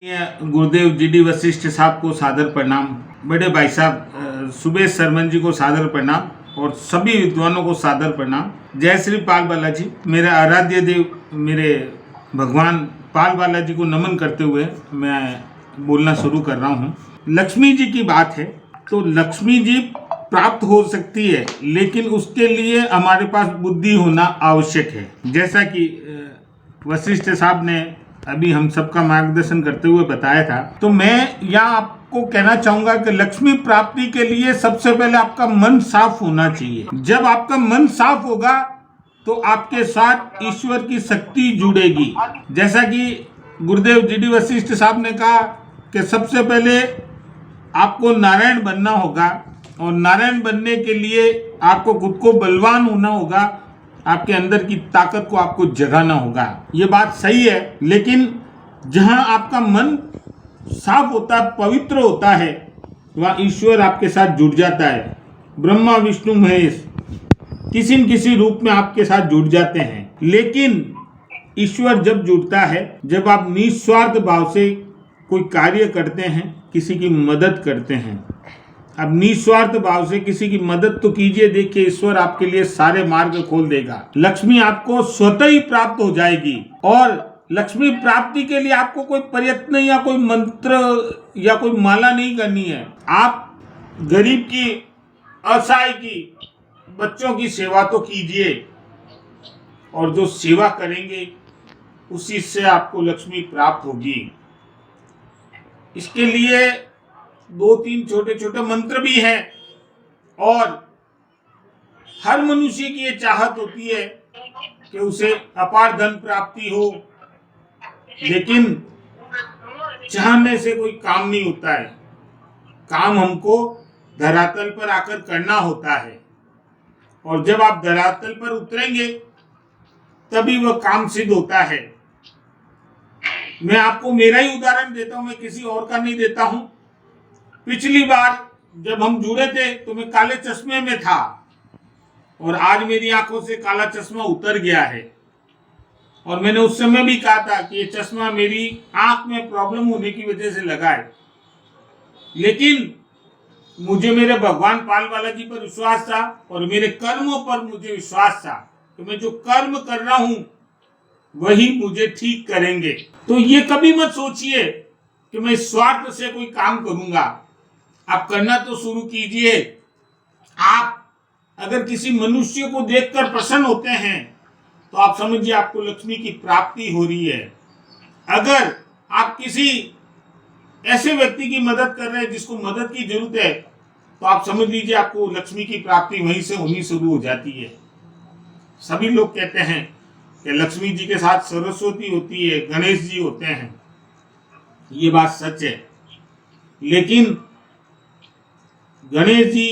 गुरुदेव GD Vashishtha साहब को सादर प्रणाम, बड़े भाई साहब सुबेश सरमन जी को सादर प्रणाम और सभी विद्वानों को सादर प्रणाम। जय श्री पाल बालाजी। मेरे आराध्य देव, मेरे भगवान पाल बालाजी को नमन करते हुए मैं बोलना शुरू कर रहा हूँ। लक्ष्मी जी की बात है तो लक्ष्मी जी प्राप्त हो सकती है, लेकिन उसके लिए हमारे पास बुद्धि होना आवश्यक है। जैसा कि वशिष्ठ साहब ने अभी हम सबका मार्गदर्शन करते हुए बताया था, तो मैं यहाँ आपको कहना चाहूंगा कि लक्ष्मी प्राप्ति के लिए सबसे पहले आपका मन साफ होना चाहिए। जब आपका मन साफ होगा तो आपके साथ ईश्वर की शक्ति जुड़ेगी। जैसा कि गुरुदेव जीडी वशिष्ठ साहब ने कहा कि सबसे पहले आपको नारायण बनना होगा और नारायण बनने के लिए आपको खुद को बलवान होना होगा, आपके अंदर की ताकत को आपको जगाना होगा। ये बात सही है, लेकिन जहां आपका मन साफ होता है, पवित्र होता है, वहां ईश्वर आपके साथ जुड़ जाता है। ब्रह्मा विष्णु महेश किसी न किसी रूप में आपके साथ जुड़ जाते हैं। लेकिन ईश्वर जब जुड़ता है, जब आप निस्वार्थ भाव से कोई कार्य करते हैं, किसी की मदद करते हैं। अब निस्वार्थ भाव से किसी की मदद तो कीजिए, देखिए ईश्वर आपके लिए सारे मार्ग खोल देगा। लक्ष्मी आपको स्वतः ही प्राप्त हो जाएगी। और लक्ष्मी प्राप्ति के लिए आपको कोई प्रयत्न या कोई मंत्र या कोई माला नहीं करनी है। आप गरीब की, असहाय की, बच्चों की सेवा तो कीजिए, और जो सेवा करेंगे उसी से आपको लक्ष्मी प्राप्त होगी। इसके लिए 2-3 छोटे छोटे मंत्र भी हैं, और हर मनुष्य की ये चाहत होती है कि उसे अपार धन प्राप्ति हो, लेकिन चाहने से कोई काम नहीं होता है। काम हमको धरातल पर आकर करना होता है, और जब आप धरातल पर उतरेंगे तभी वह काम सिद्ध होता है। मैं आपको मेरा ही उदाहरण देता हूं, मैं किसी और का नहीं देता हूं। पिछली बार जब हम जुड़े थे तो मैं काले चश्मे में था, और आज मेरी आंखों से काला चश्मा उतर गया है। और मैंने उस समय भी कहा था कि ये चश्मा मेरी आंख में प्रॉब्लम होने की वजह से लगा है, लेकिन मुझे मेरे भगवान पाल बालाजी पर विश्वास था और मेरे कर्मों पर मुझे विश्वास था कि मैं जो कर्म कर रहा हूं वही मुझे ठीक करेंगे। तो ये कभी मत सोचिए कि मैं स्वार्थ से कोई काम करूंगा। आप करना तो शुरू कीजिए। आप अगर किसी मनुष्य को देखकर प्रसन्न होते हैं तो आप समझिए आपको लक्ष्मी की प्राप्ति हो रही है। अगर आप किसी ऐसे व्यक्ति की मदद कर रहे हैं जिसको मदद की जरूरत है, तो आप समझ लीजिए आपको लक्ष्मी की प्राप्ति वहीं से होनी शुरू हो जाती है। सभी लोग कहते हैं कि लक्ष्मी जी के साथ सरस्वती होती है, गणेश जी होते हैं। ये बात सच है, लेकिन गणेश जी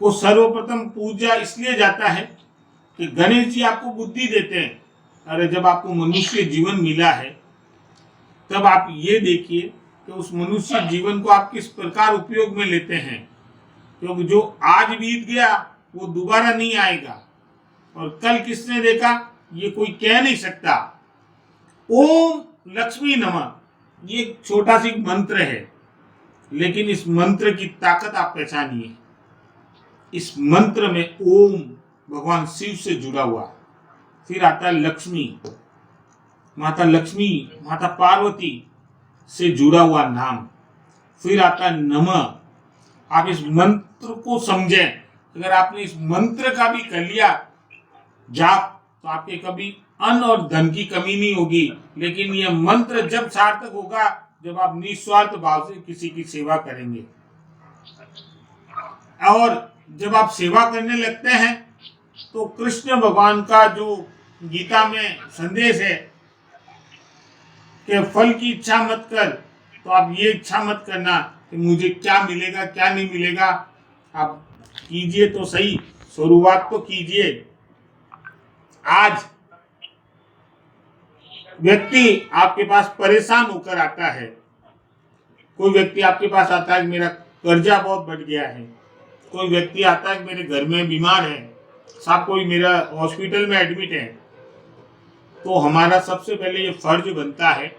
को सर्वप्रथम पूजा इसलिए जाता है कि गणेश जी आपको बुद्धि देते हैं। अरे जब आपको मनुष्य जीवन मिला है, तब आप ये देखिए कि उस मनुष्य जीवन को आप किस प्रकार उपयोग में लेते हैं, क्योंकि जो आज बीत गया वो दोबारा नहीं आएगा, और कल किसने देखा ये कोई कह नहीं सकता। ओम लक्ष्मी नमः, ये एक छोटा सी मंत्र है, लेकिन इस मंत्र की ताकत आप पहचानिए। इस मंत्र में ओम भगवान शिव से जुड़ा हुआ, फिर आता है लक्ष्मी, माता लक्ष्मी, माता पार्वती से जुड़ा हुआ नाम, फिर आता है नमः। आप इस मंत्र को समझें। अगर आपने इस मंत्र का भी कर लिया जाप, तो आपके कभी अन्न और धन की कमी नहीं होगी। लेकिन यह मंत्र जब सार्थक होगा जब आप निस्वार्थ भाव से किसी की सेवा करेंगे। और जब आप सेवा करने लगते हैं तो कृष्ण भगवान का जो गीता में संदेश है कि फल की इच्छा मत कर, तो आप ये इच्छा मत करना कि मुझे क्या मिलेगा क्या नहीं मिलेगा। आप कीजिए तो सही, शुरुआत तो कीजिए। आज व्यक्ति आपके पास परेशान होकर आता है, कोई व्यक्ति आपके पास आता है मेरा कर्जा बहुत बढ़ गया है, कोई व्यक्ति आता है मेरे घर में बीमार है, साहब कोई मेरा हॉस्पिटल में एडमिट है, तो हमारा सबसे पहले ये फर्ज बनता है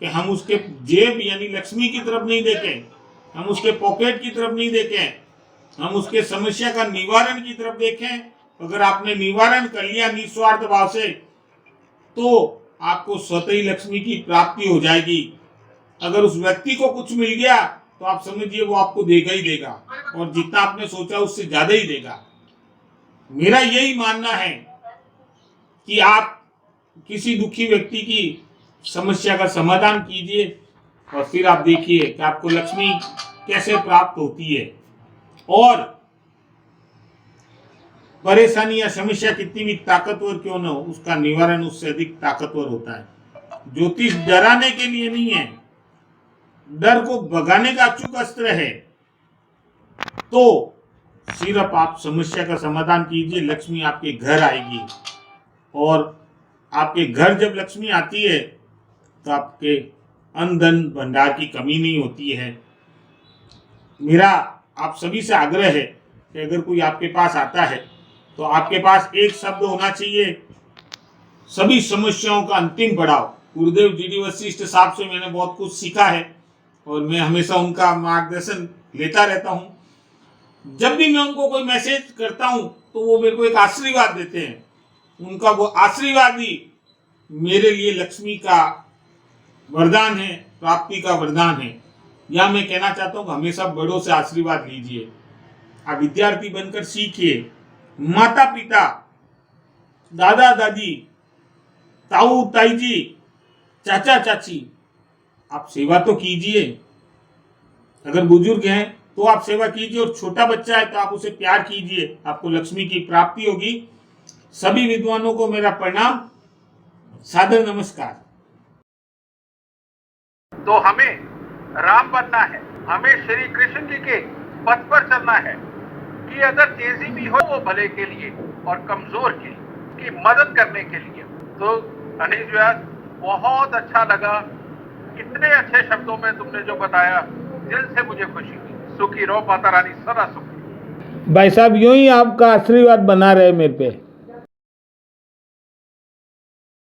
कि हम उसके जेब यानी लक्ष्मी की तरफ नहीं देखें, हम उसके पॉकेट की तरफ नहीं देखें, हम उसके समस्या का निवारण की तरफ देखें। अगर आपने निवारण कर लिया निस्वार्थ भाव से तो आपको स्वतः ही लक्ष्मी की प्राप्ति हो जाएगी। अगर उस व्यक्ति को कुछ मिल गया तो आप समझिए वो आपको देगा ही देगा, और जितना आपने सोचा उससे ज्यादा ही देगा। मेरा यही मानना है कि आप किसी दुखी व्यक्ति की समस्या का समाधान कीजिए और फिर आप देखिए कि आपको लक्ष्मी कैसे प्राप्त होती है, और परेशानी या समस्या कितनी भी ताकतवर क्यों न हो, उसका निवारण उससे अधिक ताकतवर होता है। ज्योतिष डराने के लिए नहीं है, डर को भगाने का अचूक अस्त्र है। तो सिर्फ आप समस्या का समाधान कीजिए, लक्ष्मी आपके घर आएगी, और आपके घर जब लक्ष्मी आती है तो आपके अन्न धन भंडार की कमी नहीं होती है। मेरा आप सभी से आग्रह है कि अगर कोई आपके पास आता है तो आपके पास एक शब्द होना चाहिए, सभी समस्याओं का अंतिम पड़ाव। गुरुदेव जीडी वशिष्ठ साहब से मैंने बहुत कुछ सीखा है और मैं हमेशा उनका मार्गदर्शन लेता रहता हूँ। जब भी मैं उनको कोई मैसेज करता हूँ तो वो मेरे को एक आशीर्वाद देते हैं, उनका वो आशीर्वाद ही मेरे लिए लक्ष्मी का वरदान है, प्राप्ति का वरदान है। या मैं कहना चाहता हूँ हमेशा बड़ों से आशीर्वाद लीजिए। आप विद्यार्थी बनकर सीखिए, माता पिता, दादा दादी, ताऊ ताई जी, चाचा चाची, आप सेवा तो कीजिए। अगर बुजुर्ग हैं तो आप सेवा कीजिए, और छोटा बच्चा है तो आप उसे प्यार कीजिए, आपको लक्ष्मी की प्राप्ति होगी। सभी विद्वानों को मेरा प्रणाम, सादर नमस्कार। तो हमें राम बनना है, हमें श्री कृष्ण जी के पथ पर चलना है कि अगर तेजी भी हो वो भले के लिए और कमजोर की मदद करने के लिए। तो अनिल व्यास, बहुत अच्छा लगा, कितने अच्छे शब्दों में तुमने जो बताया, दिल से मुझे खुशी हुई। सुखी रहो, माता रानी सदा सुखी। भाई साहब यूं ही आपका आशीर्वाद बना रहे मेरे पे।